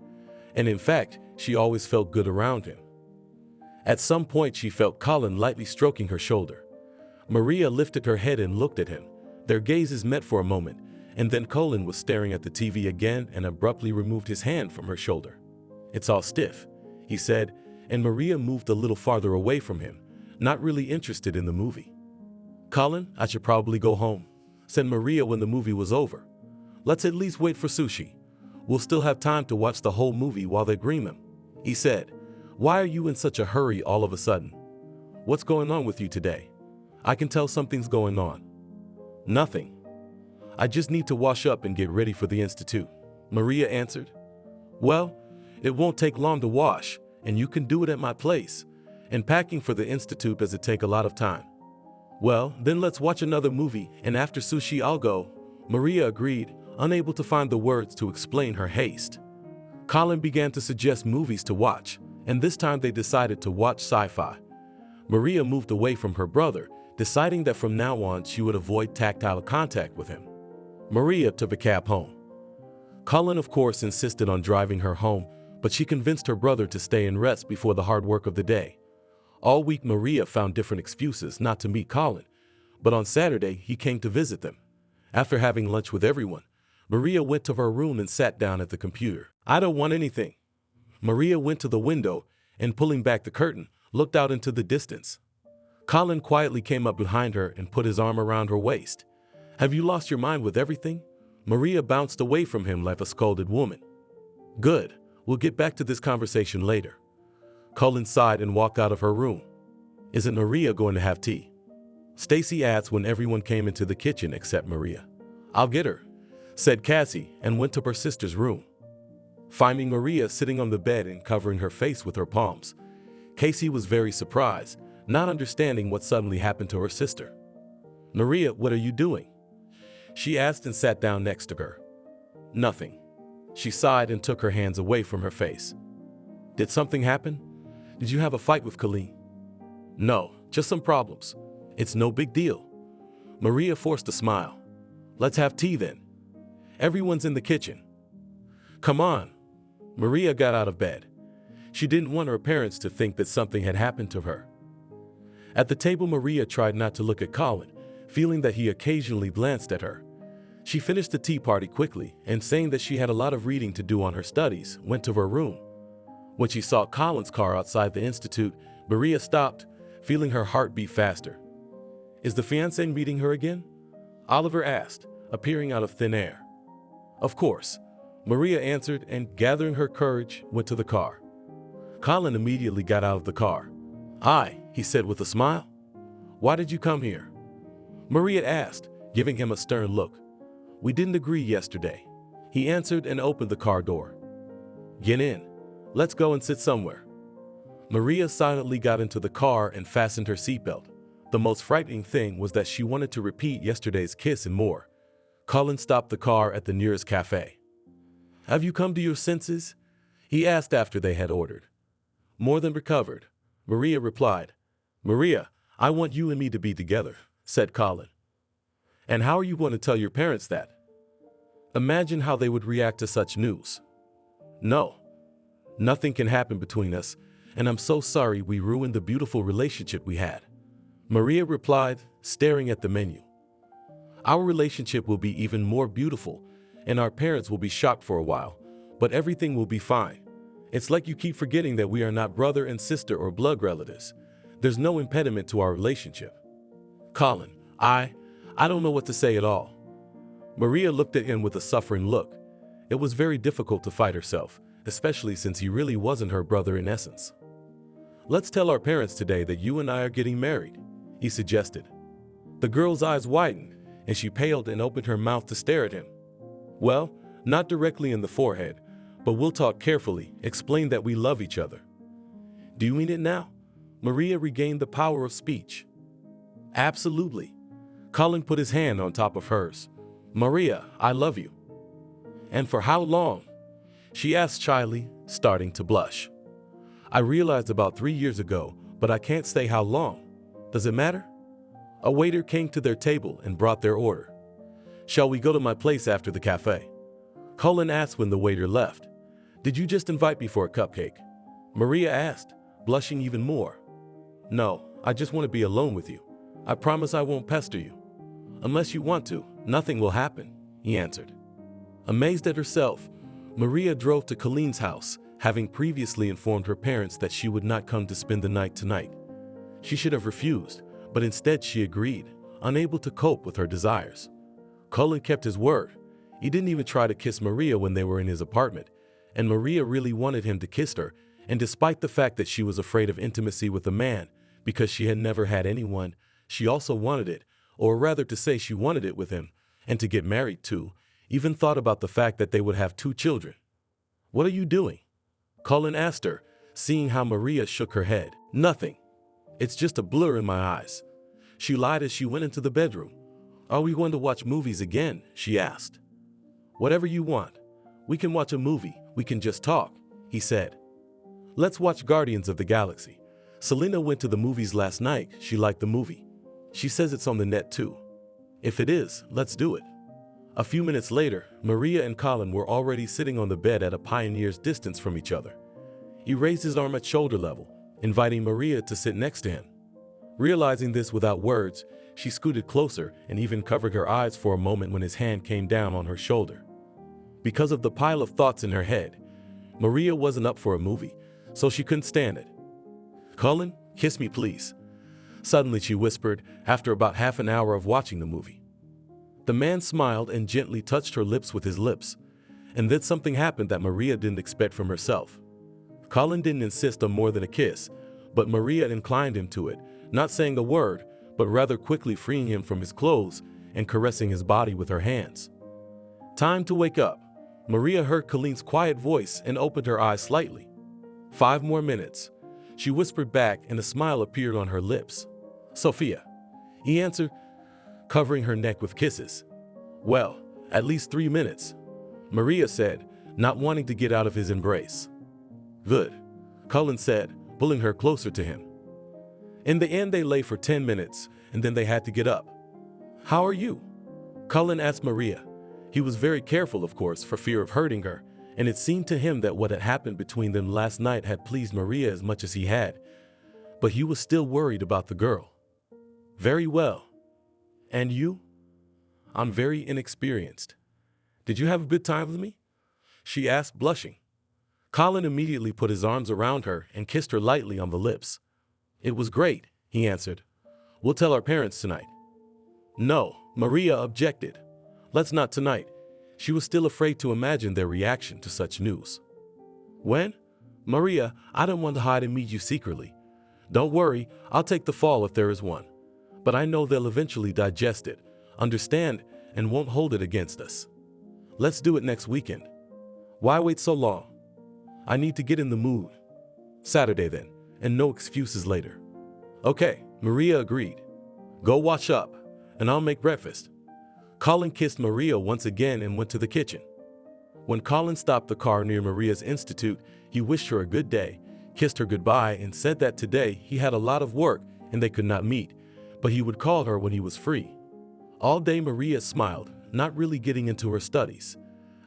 S2: And in fact, she always felt good around him. At some point, she felt Colin lightly stroking her shoulder. Maria lifted her head and looked at him. Their gazes met for a moment, and then Colin was staring at the TV again and abruptly removed his hand from her shoulder. It's all stiff, he said, and Maria moved a little farther away from him, not really interested in the movie. Colin, I should probably go home, said Maria when the movie was over. Let's at least wait for sushi. We'll still have time to watch the whole movie while they groom him, he said. Why are you in such a hurry all of a sudden? What's going on with you today? I can tell something's going on. Nothing. I just need to wash up and get ready for the institute, Maria answered. Well, it won't take long to wash, and you can do it at my place. And packing for the institute doesn't take a lot of time. Well, then let's watch another movie, and after sushi I'll go, Maria agreed, unable to find the words to explain her haste. Colin began to suggest movies to watch, and this time they decided to watch sci-fi. Maria moved away from her brother, deciding that from now on she would avoid tactile contact with him. Maria took a cab home. Colin, of course, insisted on driving her home, but she convinced her brother to stay and rest before the hard work of the day. All week Maria found different excuses not to meet Colin, but on Saturday he came to visit them. After having lunch with everyone, Maria went to her room and sat down at the computer. I don't want anything. Maria went to the window and, pulling back the curtain, looked out into the distance. Colin quietly came up behind her and put his arm around her waist. Have you lost your mind with everything? Maria bounced away from him like a scolded woman. Good, we'll get back to this conversation later. Colin sighed and walked out of her room. Isn't Maria going to have tea? Stacy asked when everyone came into the kitchen except Maria. I'll get her, said Cassie, and went to her sister's room. Finding Maria sitting on the bed and covering her face with her palms, Casey was very surprised, not understanding what suddenly happened to her sister. Maria, what are you doing? She asked and sat down next to her. Nothing. She sighed and took her hands away from her face. Did something happen? Did you have a fight with Colleen? No, just some problems. It's no big deal. Maria forced a smile. Let's have tea then. Everyone's in the kitchen. Come on. Maria got out of bed. She didn't want her parents to think that something had happened to her. At the table, Maria tried not to look at Colin, feeling that he occasionally glanced at her. She finished the tea party quickly and, saying that she had a lot of reading to do on her studies, went to her room. When she saw Colin's car outside the institute, Maria stopped, feeling her heart beat faster. Is the fiancé meeting her again? Oliver asked, appearing out of thin air. Of course, Maria answered and, gathering her courage, went to the car. Colin immediately got out of the car. Aye, he said with a smile. Why did you come here? Maria asked, giving him a stern look. We didn't agree yesterday, he answered and opened the car door. Get in. Let's go and sit somewhere. Maria silently got into the car and fastened her seatbelt. The most frightening thing was that she wanted to repeat yesterday's kiss and more. Colin stopped the car at the nearest cafe. Have you come to your senses? He asked after they had ordered. More than recovered, Maria replied. Maria, I want you and me to be together, said Colin. And how are you going to tell your parents that? Imagine how they would react to such news. No, nothing can happen between us, and I'm so sorry we ruined the beautiful relationship we had. Maria replied, staring at the menu. Our relationship will be even more beautiful, and our parents will be shocked for a while, but everything will be fine. It's like you keep forgetting that we are not brother and sister or blood relatives. There's no impediment to our relationship. Colin, I don't know what to say at all. Maria looked at him with a suffering look. It was very difficult to fight herself, especially since he really wasn't her brother in essence. Let's tell our parents today that you and I are getting married, he suggested. The girl's eyes widened, and she paled and opened her mouth to stare at him. Well, not directly in the forehead, but we'll talk carefully, explain that we love each other. Do you mean it now? Maria regained the power of speech. Absolutely. Colin put his hand on top of hers. Maria, I love you. And for how long? She asked shyly, starting to blush. I realized about 3 years ago, but I can't say how long. Does it matter? A waiter came to their table and brought their order. Shall we go to my place after the cafe? Colin asked when the waiter left. Did you just invite me for a cupcake? Maria asked, blushing even more. No, I just want to be alone with you. I promise I won't pester you. Unless you want to, nothing will happen, he answered. Amazed at herself, Maria drove to Colleen's house, having previously informed her parents that she would not come to spend the night tonight. She should have refused, but instead she agreed, unable to cope with her desires. Cullen kept his word. He didn't even try to kiss Maria when they were in his apartment, and Maria really wanted him to kiss her, and despite the fact that she was afraid of intimacy with a man because she had never had anyone, she also wanted it, or rather to say she wanted it with him, and to get married too, even thought about the fact that they would have 2 children. "What are you doing?" Cullen asked her, seeing how Maria shook her head. "Nothing. It's just a blur in my eyes." She lied as she went into the bedroom. "Are we going to watch movies again?" she asked. "Whatever you want. We can watch a movie. We can just talk," he said. "Let's watch Guardians of the Galaxy. Selena went to the movies last night. She liked the movie. She says it's on the net too. If it is, let's do it." A few minutes later, Maria and Colin were already sitting on the bed at a pioneer's distance from each other. He raised his arm at shoulder level, inviting Maria to sit next to him. Realizing this without words, she scooted closer and even covered her eyes for a moment when his hand came down on her shoulder. Because of the pile of thoughts in her head, Maria wasn't up for a movie, so she couldn't stand it. "Cullen, kiss me please," suddenly she whispered after about half an hour of watching the movie. The man smiled and gently touched her lips with his lips, and then something happened that Maria didn't expect from herself. Colin didn't insist on more than a kiss, but Maria inclined him to it, not saying a word, but rather quickly freeing him from his clothes and caressing his body with her hands. "Time to wake up." Maria heard Colin's quiet voice and opened her eyes slightly. "5 more minutes," she whispered back, and a smile appeared on her lips. "Sophia," he answered, covering her neck with kisses. "Well, at least 3 minutes," Maria said, not wanting to get out of his embrace. "Good," Cullen said, pulling her closer to him. In the end, they lay for 10 minutes, and then they had to get up. "How are you?" Cullen asked Maria. He was very careful, of course, for fear of hurting her, and it seemed to him that what had happened between them last night had pleased Maria as much as he had, but he was still worried about the girl. "Very well. And you?" "I'm very inexperienced." "Did you have a good time with me?" she asked, blushing. Colin immediately put his arms around her and kissed her lightly on the lips. "It was great," he answered. "We'll tell our parents tonight." "No," Maria objected. "Let's not tonight." She was still afraid to imagine their reaction to such news. "When?" "Maria, I don't want to hide and meet you secretly. Don't worry, I'll take the fall if there is one. But I know they'll eventually digest it, understand, and won't hold it against us. Let's do it next weekend." "Why wait so long?" "I need to get in the mood." "Saturday then, and no excuses later." "Okay," Maria agreed. "Go wash up, and I'll make breakfast." Colin kissed Maria once again and went to the kitchen. When Colin stopped the car near Maria's institute, he wished her a good day, kissed her goodbye, and said that today he had a lot of work and they could not meet, but he would call her when he was free. All day Maria smiled, not really getting into her studies.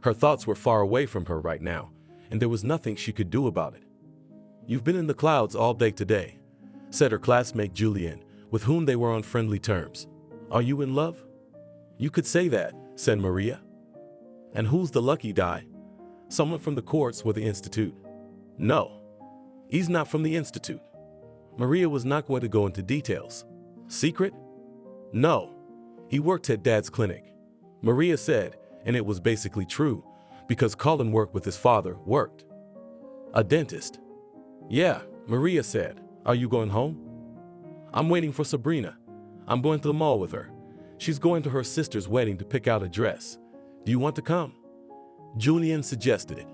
S2: Her thoughts were far away from her right now, and there was nothing she could do about it. "You've been in the clouds all day today," said her classmate Julian, with whom they were on friendly terms. "Are you in love?" "You could say that," said Maria. "And who's the lucky guy? Someone from the courts or the institute?" "No, he's not from the institute." Maria was not going to go into details. "Secret?" "No, he worked at Dad's clinic," Maria said, and it was basically true, because Colin worked with his father, worked. "A dentist?" "Yeah," Maria said. "Are you going home?" "I'm waiting for Sabrina. I'm going to the mall with her. She's going to her sister's wedding to pick out a dress. Do you want to come?" Julian suggested it.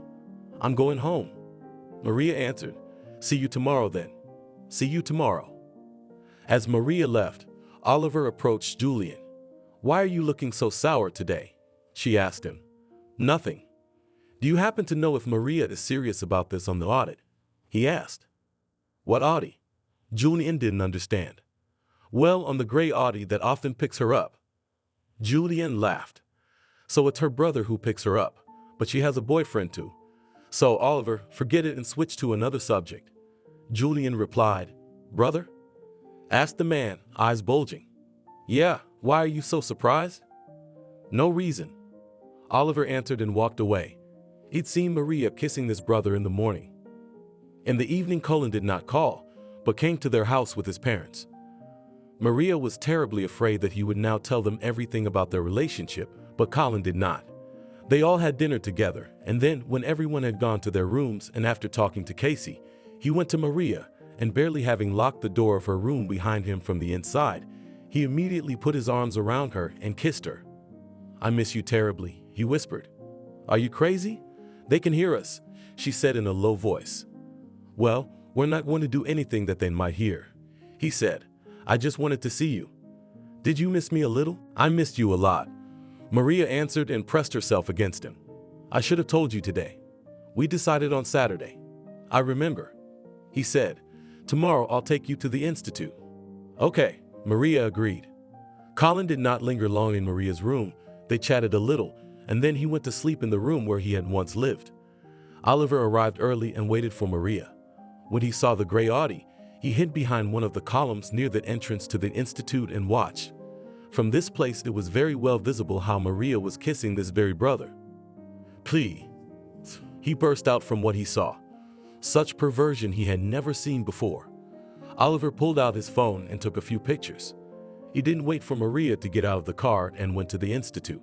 S2: "I'm going home," Maria answered. "See you tomorrow then." "See you tomorrow." As Maria left, Oliver approached Julian. "Why are you looking so sour today?" she asked him. "Nothing." "Do you happen to know if Maria is serious about this on the audit?" he asked. "What audit?" Julian didn't understand. "Well, on the gray Audi that often picks her up." Julian laughed. "So it's her brother who picks her up, but she has a boyfriend too. So, Oliver, forget it and switch to another subject." Julian replied. "Brother?" asked the man, eyes bulging. "Yeah, why are you so surprised?" "No reason," Oliver answered and walked away. He'd seen Maria kissing this brother in the morning. In the evening, Colin did not call, but came to their house with his parents. Maria was terribly afraid that he would now tell them everything about their relationship, but Colin did not. They all had dinner together, and then, when everyone had gone to their rooms and after talking to Casey, he went to Maria, and barely having locked the door of her room behind him from the inside, he immediately put his arms around her and kissed her. "I miss you terribly," he whispered. "Are you crazy? They can hear us," she said in a low voice. "Well, we're not going to do anything that they might hear," he said. "I just wanted to see you." "Did you miss me a little?" "I missed you a lot," Maria answered and pressed herself against him. "I should have told you today. We decided on Saturday." "I remember," he said. "Tomorrow I'll take you to the institute." "Okay," Maria agreed. Colin did not linger long in Maria's room. They chatted a little, and then he went to sleep in the room where he had once lived. Oliver arrived early and waited for Maria. When he saw the gray Audi, he hid behind one of the columns near the entrance to the institute and watched. From this place it was very well visible how Maria was kissing this very brother. "Please," he burst out from what he saw. Such perversion he had never seen before. Oliver pulled out his phone and took a few pictures. He didn't wait for Maria to get out of the car and went to the institute.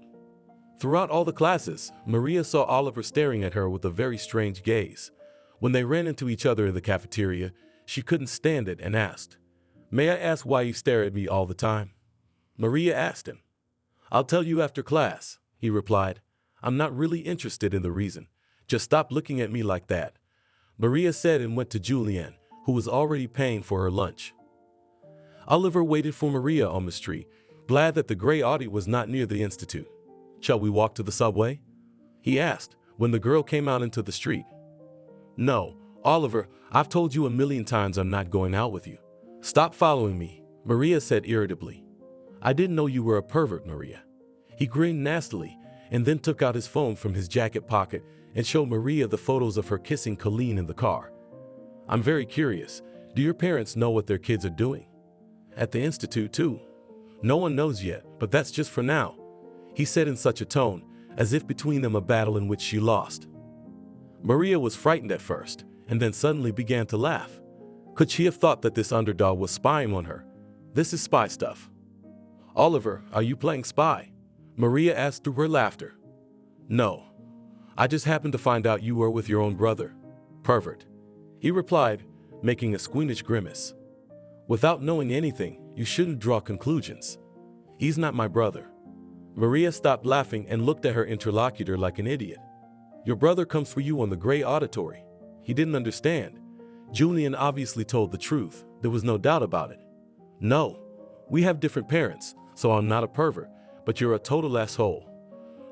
S2: Throughout all the classes, Maria saw Oliver staring at her with a very strange gaze. When they ran into each other in the cafeteria, she couldn't stand it and asked, "May I ask why you stare at me all the time?" Maria asked him. "I'll tell you after class," he replied. "I'm not really interested in the reason. Just stop looking at me like that," Maria said and went to Julianne, who was already paying for her lunch. Oliver waited for Maria on the street, glad that the gray Audi was not near the institute. "Shall we walk to the subway?" he asked when the girl came out into the street. "No, Oliver, I've told you a million times I'm not going out with you. Stop following me," Maria said irritably. "I didn't know you were a pervert, Maria." He grinned nastily and then took out his phone from his jacket pocket and showed Maria the photos of her kissing Colleen in the car. "I'm very curious. Do your parents know what their kids are doing?" "At the institute too." "No one knows yet, but that's just for now," he said in such a tone, as if between them a battle in which she lost. Maria was frightened at first, and then suddenly began to laugh. Could she have thought that this underdog was spying on her? This is spy stuff. "Oliver, are you playing spy?" Maria asked through her laughter. "No. I just happened to find out you were with your own brother. Pervert," he replied, making a squeamish grimace. "Without knowing anything, you shouldn't draw conclusions. He's not my brother." Maria stopped laughing and looked at her interlocutor like an idiot. "Your brother comes for you on the gray auditory." He didn't understand. Julian obviously told the truth. There was no doubt about it. "No, we have different parents, so I'm not a pervert, but you're a total asshole."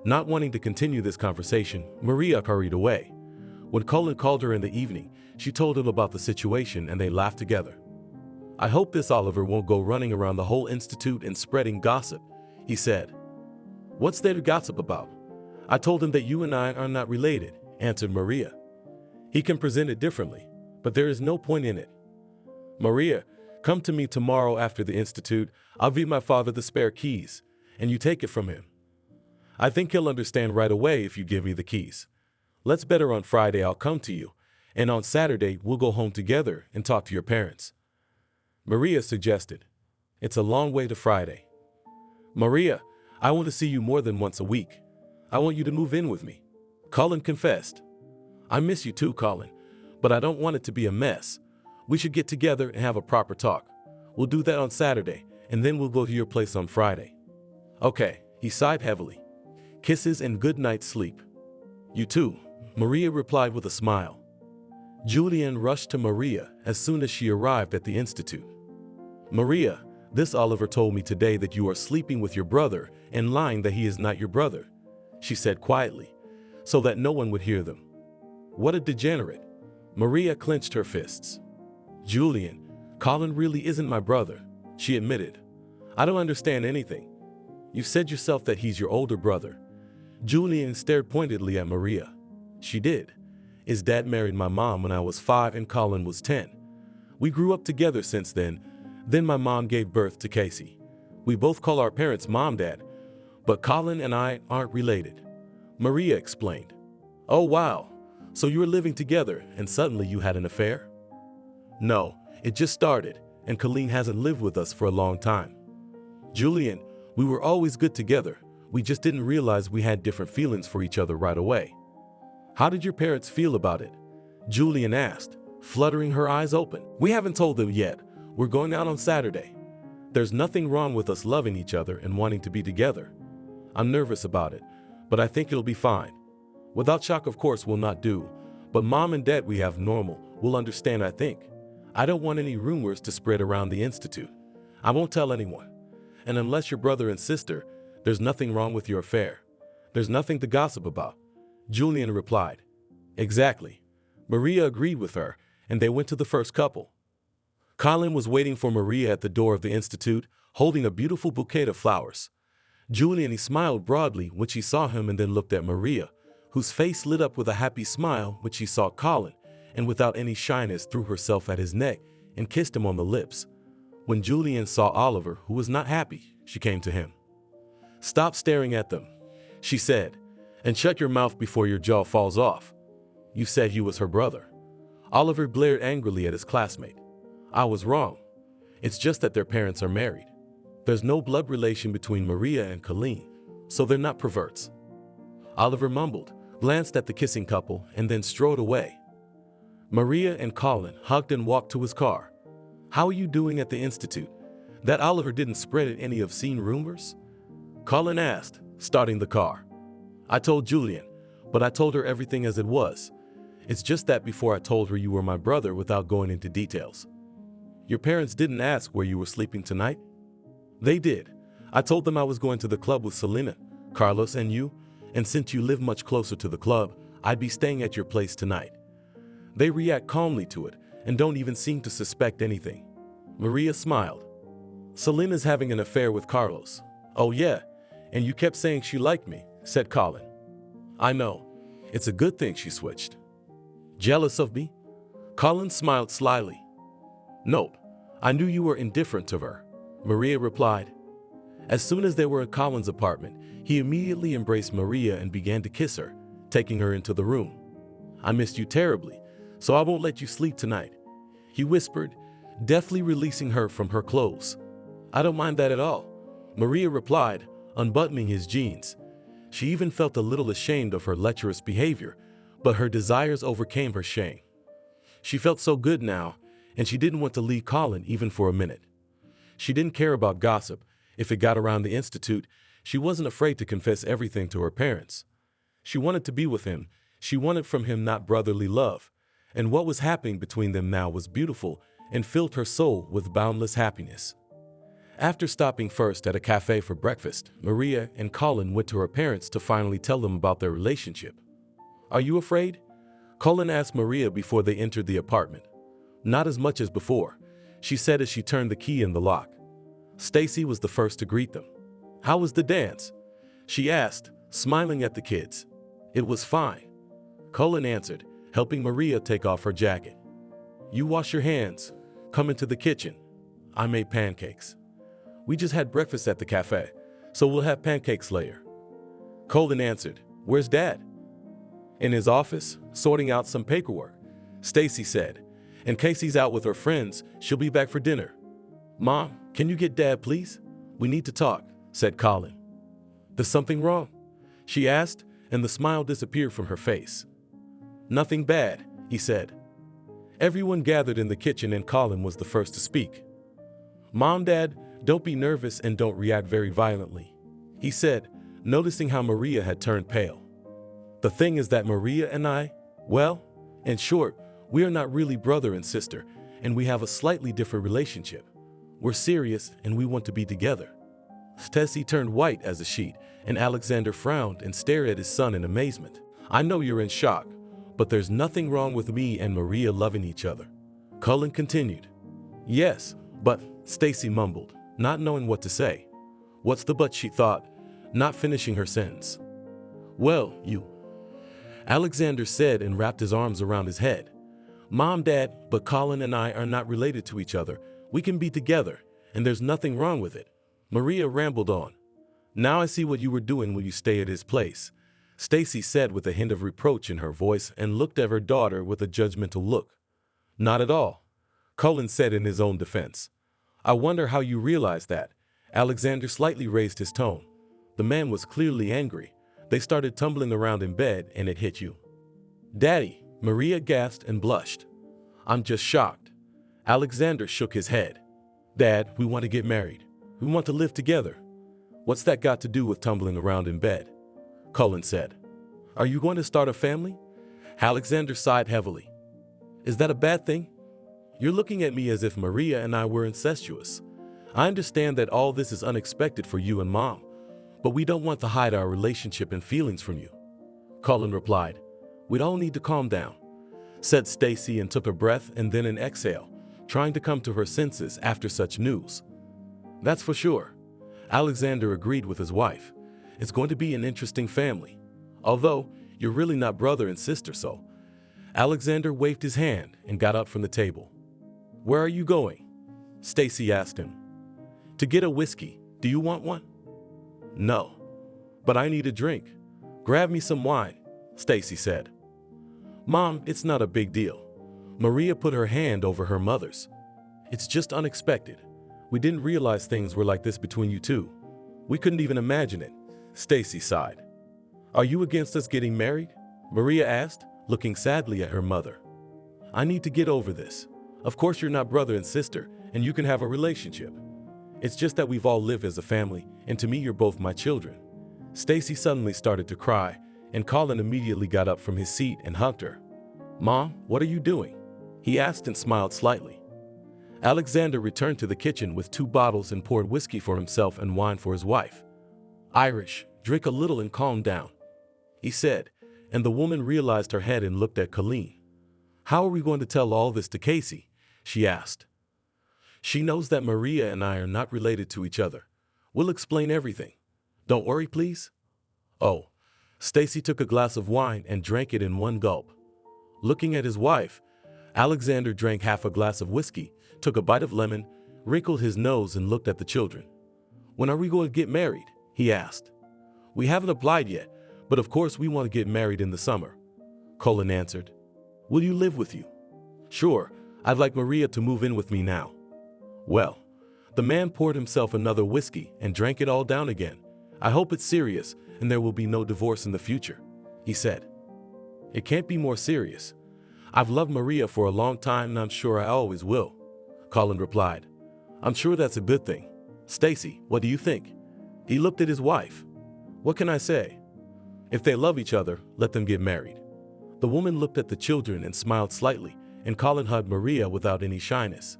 S2: Not wanting to continue this conversation, Maria hurried away. When Colin called her in the evening, she told him about the situation and they laughed together. "I hope this Oliver won't go running around the whole institute and spreading gossip," he said. "What's there to gossip about? I told him that you and I are not related," answered Maria. "He can present it differently, but there is no point in it." "Maria, come to me tomorrow after the institute. I'll give my father the spare keys, and you take it from him. I think he'll understand right away if you give me the keys. Let's better on Friday I'll come to you, and on Saturday we'll go home together and talk to your parents," Maria suggested. "It's a long way to Friday." "Maria, I want to see you more than once a week. I want you to move in with me," Colin confessed. "I miss you too, Colin, but I don't want it to be a mess. We should get together and have a proper talk. We'll do that on Saturday, and then we'll go to your place on Friday." "Okay," he sighed heavily. "Kisses and good night's sleep." "You too," Maria replied with a smile. Julian rushed to Maria as soon as she arrived at the institute. "Maria, this Oliver told me today that you are sleeping with your brother and lying that he is not your brother," she said quietly, so that no one would hear them. "What a degenerate." Maria clenched her fists. "Julian, Colin really isn't my brother," she admitted. "I don't understand anything. You said yourself that he's your older brother." Julian stared pointedly at Maria. "She did. His dad married my mom when I was 5 and Colin was 10. We grew up together since then. Then my mom gave birth to Casey. We both call our parents mom-dad, but Colin and I aren't related," Maria explained. "Oh wow, So you were living together and suddenly you had an affair? No, it just started, and Colleen hasn't lived with us for a long time. Julian, we were always good together. We just didn't realize we had different feelings for each other right away. How did your parents feel about it? Julian asked, fluttering her eyes open. We haven't told them yet. We're going out on Saturday. There's nothing wrong with us loving each other and wanting to be together. I'm nervous about it, but I think it'll be fine. Without shock, of course, will not do, but Mom and Dad we have normal will understand, I think. I don't want any rumors to spread around the institute. I won't tell anyone. And unless your brother and sister, there's nothing wrong with your affair. There's nothing to gossip about. Julian replied. Exactly. Maria agreed with her, and they went to the first couple. Colin was waiting for Maria at the door of the institute, holding a beautiful bouquet of flowers. Julian, he smiled broadly when she saw him and then looked at Maria, whose face lit up with a happy smile when she saw Colin, and without any shyness threw herself at his neck and kissed him on the lips. When Julian saw Oliver, who was not happy, she came to him. Stop staring at them, she said, and shut your mouth before your jaw falls off. You said he was her brother. Oliver glared angrily at his classmate. I was wrong. It's just that their parents are married. There's no blood relation between Maria and Colleen, so they're not perverts. Oliver mumbled, glanced at the kissing couple, and then strode away. Maria and Colin hugged and walked to his car. How are you doing at the institute? That Oliver didn't spread any obscene rumors? Colin asked, starting the car. I told Julian, but I told her everything as it was. It's just that before I told her you were my brother without going into details. Your parents didn't ask where you were sleeping tonight? They did. I told them I was going to the club with Selena, Carlos, and you, and since you live much closer to the club, I'd be staying at your place tonight. They react calmly to it and don't even seem to suspect anything. Maria smiled. Selena's having an affair with Carlos. Oh yeah, and you kept saying she liked me, said Colin. I know. It's a good thing she switched. Jealous of me? Colin smiled slyly. Nope, I knew you were indifferent to her, Maria replied. As soon as they were at Colin's apartment, he immediately embraced Maria and began to kiss her, taking her into the room. I missed you terribly, so I won't let you sleep tonight, he whispered, deftly releasing her from her clothes. I don't mind that at all, Maria replied, unbuttoning his jeans. She even felt a little ashamed of her lecherous behavior, but her desires overcame her shame. She felt so good now, and she didn't want to leave Colin even for a minute. She didn't care about gossip. If it got around the institute, she wasn't afraid to confess everything to her parents. She wanted to be with him. She wanted from him not brotherly love. And what was happening between them now was beautiful and filled her soul with boundless happiness. After stopping first at a cafe for breakfast, Maria and Colin went to her parents to finally tell them about their relationship. Are you afraid? Colin asked Maria before they entered the apartment. Not as much as before, she said as she turned the key in the lock. Stacy was the first to greet them. How was the dance? She asked, smiling at the kids. It was fine, Colin answered, helping Maria take off her jacket. You wash your hands. Come into the kitchen. I made pancakes. We just had breakfast at the cafe, so we'll have pancakes later. Colin answered, Where's Dad? In his office, sorting out some paperwork, Stacy said. In case he's out with her friends, she'll be back for dinner. Mom, can you get Dad, please? We need to talk, said Colin. There's something wrong? She asked, and the smile disappeared from her face. Nothing bad, he said. Everyone gathered in the kitchen and Colin was the first to speak. Mom, Dad, don't be nervous and don't react very violently, he said, noticing how Maria had turned pale. The thing is that Maria and I, well, in short, we are not really brother and sister, and we have a slightly different relationship. We're serious and we want to be together. Stacy turned white as a sheet, and Alexander frowned and stared at his son in amazement. I know you're in shock, but there's nothing wrong with me and Maria loving each other. Colin continued. Yes, but, Stacy mumbled, not knowing what to say. What's the but, she thought, not finishing her sentence. Well, you, Alexander said and wrapped his arms around his head. Mom, Dad, but Colin and I are not related to each other. We can be together, and there's nothing wrong with it. Maria rambled on. Now I see what you were doing when you stay at his place. Stacy said with a hint of reproach in her voice and looked at her daughter with a judgmental look. Not at all, Cullen said in his own defense. I wonder how you realize that. Alexander slightly raised his tone. The man was clearly angry. They started tumbling around in bed and it hit you. Daddy, Maria gasped and blushed. I'm just shocked. Alexander shook his head. Dad, we want to get married. We want to live together. What's that got to do with tumbling around in bed? Cullen said. Are you going to start a family? Alexander sighed heavily. Is that a bad thing? You're looking at me as if Maria and I were incestuous. I understand that all this is unexpected for you and Mom, but we don't want to hide our relationship and feelings from you. Cullen replied. We'd all need to calm down, said Stacy and took a breath and then an exhale, trying to come to her senses after such news. That's for sure. Alexander agreed with his wife. It's going to be an interesting family. Although, you're really not brother and sister, so. Alexander waved his hand and got up from the table. Where are you going? Stacy asked him. To get a whiskey. Do you want one? No. But I need a drink. Grab me some wine, Stacy said. Mom, it's not a big deal. Maria put her hand over her mother's. It's just unexpected. We didn't realize things were like this between you two. We couldn't even imagine it. Stacy sighed. Are you against us getting married? Maria asked, looking sadly at her mother. I need to get over this. Of course you're not brother and sister, and you can have a relationship. It's just that we've all lived as a family, and to me you're both my children. Stacy suddenly started to cry, and Colin immediately got up from his seat and hugged her. Mom, what are you doing? He asked and smiled slightly. Alexander returned to the kitchen with 2 bottles and poured whiskey for himself and wine for his wife. Irish, drink a little and calm down, he said, and the woman realized her head and looked at Colleen. How are we going to tell all this to Casey? She asked. She knows that Maria and I are not related to each other. We'll explain everything. Don't worry, please. Oh, Stacy took a glass of wine and drank it in one gulp. Looking at his wife, Alexander drank half a glass of whiskey, took a bite of lemon, wrinkled his nose and looked at the children. When are we going to get married? He asked. We haven't applied yet, but of course we want to get married in the summer, Colin answered. Will you live with you? Sure, I'd like Maria to move in with me now. Well, the man poured himself another whiskey and drank it all down again. I hope it's serious and there will be no divorce in the future, he said. It can't be more serious. I've loved Maria for a long time and I'm sure I always will, Colin replied. I'm sure that's a good thing. Stacy, what do you think? He looked at his wife. What can I say? If they love each other, let them get married. The woman looked at the children and smiled slightly, and Colin hugged Maria without any shyness.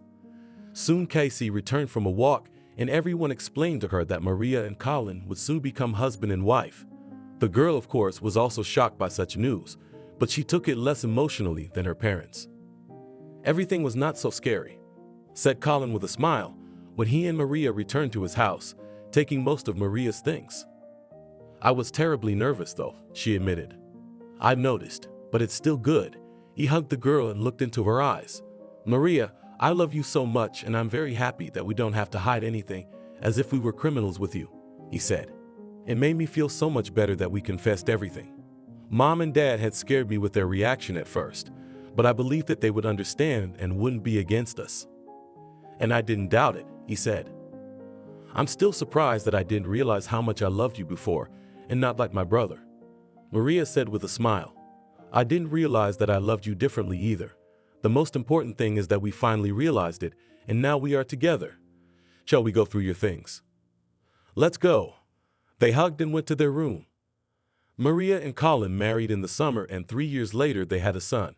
S2: Soon Casey returned from a walk, and everyone explained to her that Maria and Colin would soon become husband and wife. The girl, of course, was also shocked by such news, but she took it less emotionally than her parents. Everything was not so scary, said Colin with a smile, when he and Maria returned to his house, taking most of Maria's things. I was terribly nervous, though, she admitted. I've noticed, but it's still good. He hugged the girl and looked into her eyes. Maria, I love you so much, and I'm very happy that we don't have to hide anything, as if we were criminals with you, he said. It made me feel so much better that we confessed everything. Mom and Dad had scared me with their reaction at first, but I believed that they would understand and wouldn't be against us. And I didn't doubt it, he said. I'm still surprised that I didn't realize how much I loved you before, and not like my brother, Maria said with a smile. I didn't realize that I loved you differently either. The most important thing is that we finally realized it, and now we are together. Shall we go through your things? Let's go. They hugged and went to their room. Maria and Colin married in the summer, and 3 years later they had a son.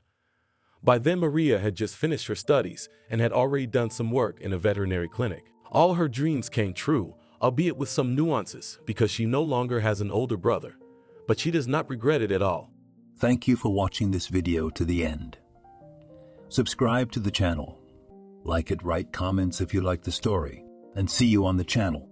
S2: By then Maria had just finished her studies and had already done some work in a veterinary clinic. All her dreams came true, albeit with some nuances, because she no longer has an older brother. But she does not regret it at all.
S1: Thank you for watching this video to the end. Subscribe to the channel. Like it, write comments if you like the story, and see you on the channel.